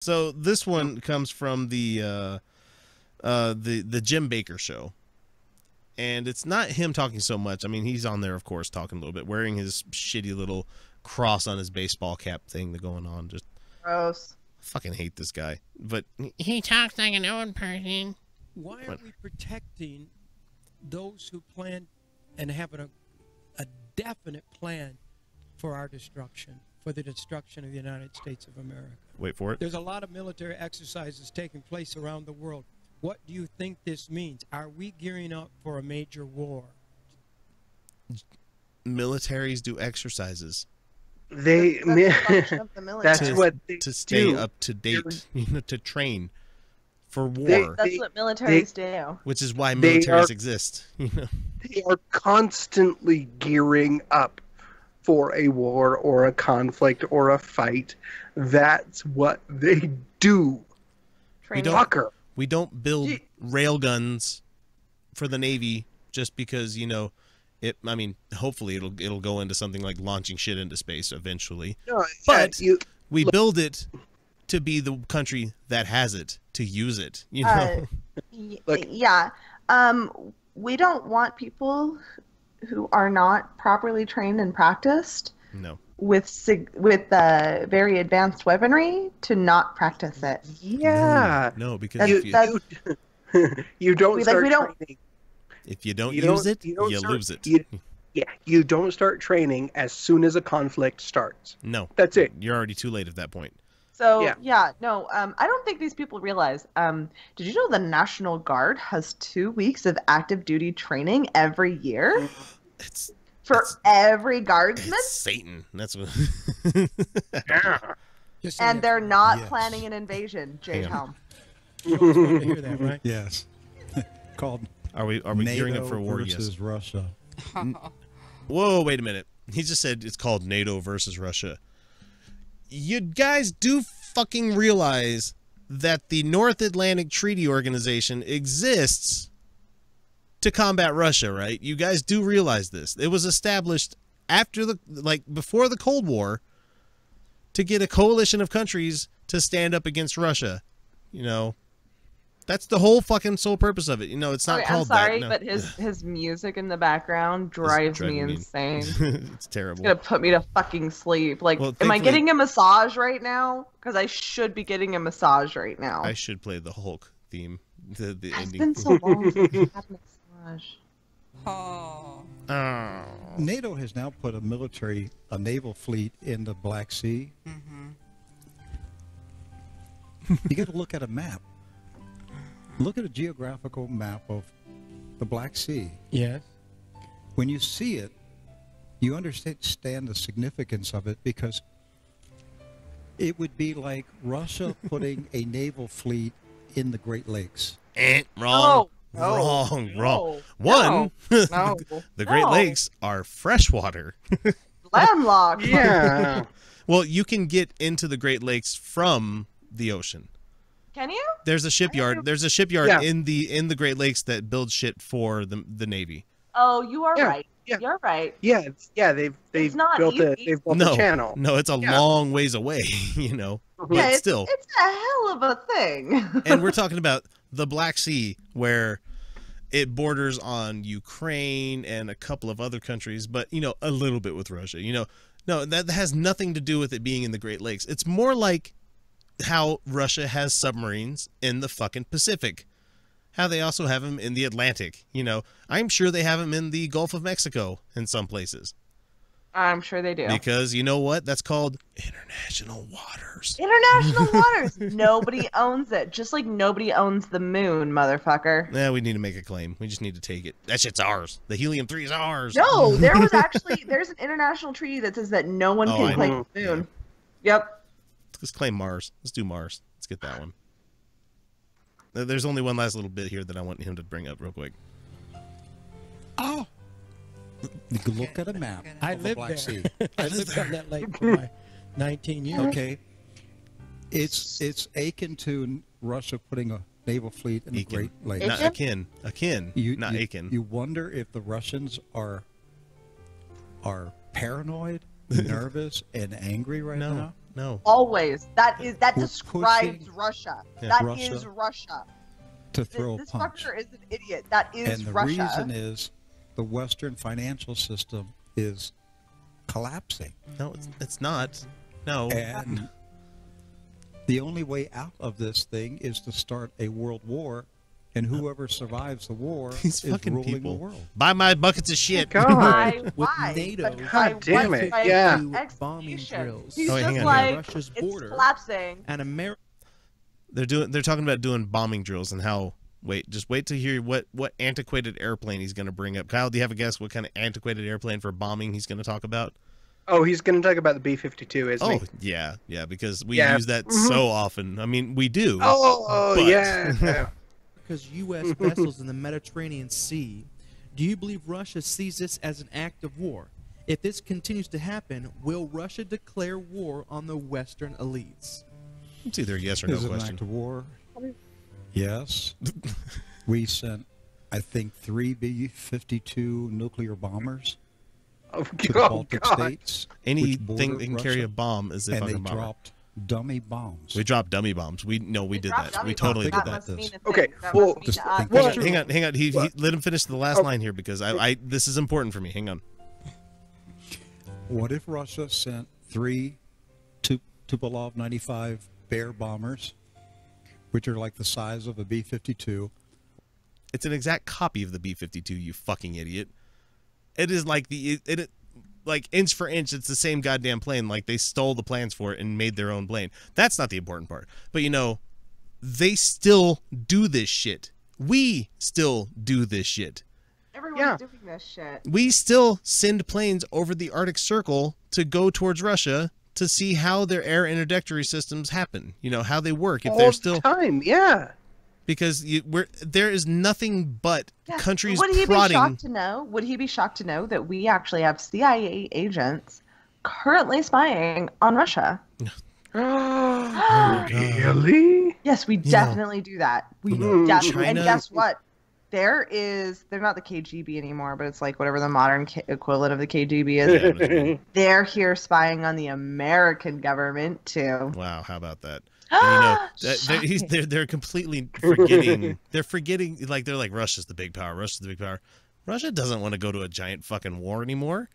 So this one comes from the Jim Bakker show. And it's not him talking so much. I mean, he's on there, of course, talking a little bit, wearing his shitty little cross on his baseball cap thing going on. Just gross. I fucking hate this guy. But he talks like an old person. Why are we protecting those who plan and have a definite plan for our destruction, for the destruction of the United States of America? Wait for it. There's a lot of military exercises taking place around the world. What do you think this means? Are we gearing up for a major war? Militaries do exercises. That's what they to stay do. up to date, to train for war. That's what militaries do. Which is why militaries exist. They are constantly gearing up for a war or a conflict or a fight. That's what they do. Fucker. We don't build railguns for the Navy just because, it. I mean, hopefully it'll go into something like launching shit into space eventually. No, but we build it to be the country that has it, to use it. Yeah. We don't want people who are not properly trained and practiced. No. With very advanced weaponry to not practice it. Yeah. No, because you don't start training. If you don't use it, you lose it. You don't start training as soon as a conflict starts. No. That's it. You're already too late at that point. So, I don't think these people realize. Did you know the National Guard has 2 weeks of active duty training every year? For every guardsman? It's Satan. That's what. And they're not planning an invasion, Jay Helm. You always want to hear that, right? Yes. Called. Are we gearing up for a war? Versus Russia. Whoa! Wait a minute. He just said it's called NATO versus Russia. You guys do fucking realize that the North Atlantic Treaty Organization exists to combat Russia, right? You guys do realize this. It was established before the Cold War to get a coalition of countries to stand up against Russia. That's the whole fucking sole purpose of it. It's not called that. I'm sorry, but his music in the background drives me insane. It's terrible. It's gonna put me to fucking sleep. Am I getting a massage right now? Because I should be getting a massage right now. I should play the Hulk theme. The it's ending. been so long since I've had a massage. Oh. NATO has now put a naval fleet in the Black Sea. You got to look at a map. Look at a geographical map of the Black Sea. Yes. When you see it, you understand the significance of it, because it would be like Russia putting a naval fleet in the Great Lakes. Wrong. Wrong. One, the Great Lakes are freshwater. Landlocked. Yeah. Well, you can get into the Great Lakes from the ocean. Can you? There's a shipyard. There's a shipyard in the Great Lakes that builds shit for the Navy. Oh, you are right. Yeah. You're right. Yeah. They've built a channel. No, it's a long ways away. But still, it's a hell of a thing. And we're talking about the Black Sea, where it borders on Ukraine and a couple of other countries, but a little bit with Russia. No, that has nothing to do with it being in the Great Lakes. It's more like how Russia has submarines in the fucking Pacific, how they also have them in the Atlantic. I'm sure they have them in the Gulf of Mexico in some places. I'm sure they do. Because you know what? That's called international waters. International waters. Nobody owns it. Just like nobody owns the moon, motherfucker. Yeah, we need to make a claim. We just need to take it. That shit's ours. The helium-3 is ours. No, there's an international treaty that says that no one can claim the moon. Yeah. Yep. Let's claim Mars. Let's do Mars. Let's get that one. There's only one last little bit here that I want him to bring up real quick. Oh. Look at a map. I of the lived Black there. Sea. I lived on that lake for my 19 years. Okay. It's akin to Russia putting a naval fleet in the Great Lakes. Not akin. Not akin. You wonder if the Russians are paranoid, nervous, and angry right now? No. Always. That We're describes pushing Russia. Yeah. That Russia is Russia. to throw This a punch. fucker is an idiot. That is And the Russia. reason is the Western financial system is collapsing. No, it's not. No. And the only way out of this thing is to start a world war, and whoever survives the war These is fucking ruling people. the world. Buy my buckets of shit. God. Why? NATO. But God damn it, by yeah. Bombing execution. drills. He's Oh, wait, just hang on, like, Russia's it's border. collapsing. And America. They're talking about doing bombing drills and how. Just wait to hear what antiquated airplane he's going to bring up. Kyle, do you have a guess what kind of antiquated airplane for bombing he's going to talk about? Oh, he's going to talk about the B-52, isn't he? Oh, yeah, because we Yeah. use that so often. I mean, we do. Oh, but- yeah. Because U.S. vessels in the Mediterranean Sea, do you believe Russia sees this as an act of war? If this continues to happen, will Russia declare war on the Western elites? It's either a yes or no Is it an question. act of war? Yes. We sent, I think, 3 B-52 nuclear bombers Oh, to the God. Baltic states. which Anything border that can carry Russia, a bomb is a and they fucking bomber. dropped dummy bombs. We dropped dummy bombs. We did Dropped that. dummy We totally bombs. did That that. must mean Okay, That well, must mean just to us. think What? Hang on. He let him finish the last Oh. line here because I this is important for me. Hang on. What if Russia sent 3 Tupolev 95 Bear bombers, which are like the size of a B-52? It's an exact copy of the B-52. You fucking idiot. It is like like inch for inch. It's the same goddamn plane. Like they stole the plans for it and made their own plane. That's not the important part. But they still do this shit. We still do this shit. Everyone's Yeah. doing this shit. We still send planes over the Arctic Circle to go towards Russia to see how their air introductory systems happen. How they work. If All they're the still time, yeah. because there is nothing but countries Would he prodding. be shocked to know? Would he be shocked to know that we actually have CIA agents currently spying on Russia? Really? Yes, we definitely do that. We definitely. And China- guess what? They're not the KGB anymore, but it's like whatever the modern equivalent of the KGB is. They're here spying on the American government too. Wow, how about that? And, they're completely forgetting. They're forgetting. Like they're like Russia's the big power. Russia's the big power. Russia doesn't want to go to a giant fucking war anymore.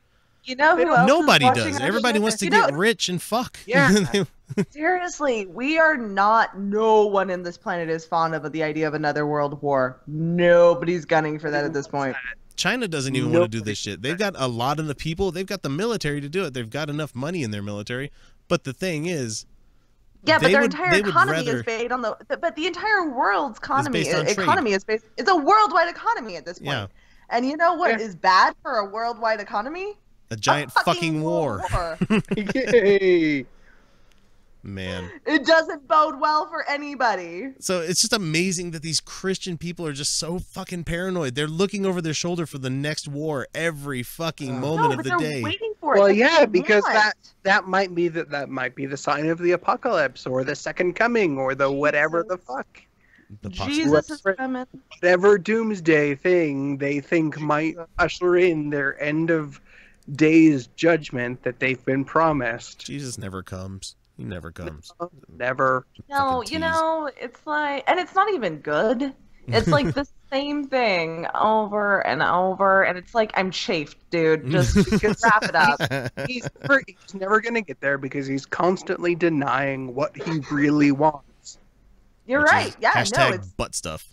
You know who else Nobody is watching does. our Everybody shit? wants to You get know- rich and fuck. Yeah. Seriously, we are not. No one in this planet is fond of the idea of another world war. Nobody's gunning for that at this point. China doesn't even want to do this shit. They've got a lot of the people. They've got the military to do it. They've got enough money in their military. But the thing is, Yeah, but they their would- entire they would economy rather- is based on the. But the entire world's based on trade. economy is based. It's a worldwide economy at this point. Yeah. And you know what Yeah. is bad for a worldwide economy? a giant fucking war. Yay. Man. It doesn't bode well for anybody. So it's just amazing that these Christian people are just so fucking paranoid. They're looking over their shoulder for the next war every fucking moment No, of but the they're day. waiting for it. Well, That's yeah, what they because want. that might be that might be the sign of the apocalypse or the second coming or the whatever the fuck. The pox- Jesus is Right. coming. Whatever doomsday thing they think might usher in their end of days judgment that they've been promised. Jesus never comes. He never comes. Never. No, Fucking you tease. know, it's like, and it's not even good. It's like the same thing over and over, and it's like, I'm chafed, dude. Just wrap it up. He's never going to get there because he's constantly denying what he really wants. You're Which right. is Yeah, hashtag no, it's butt stuff.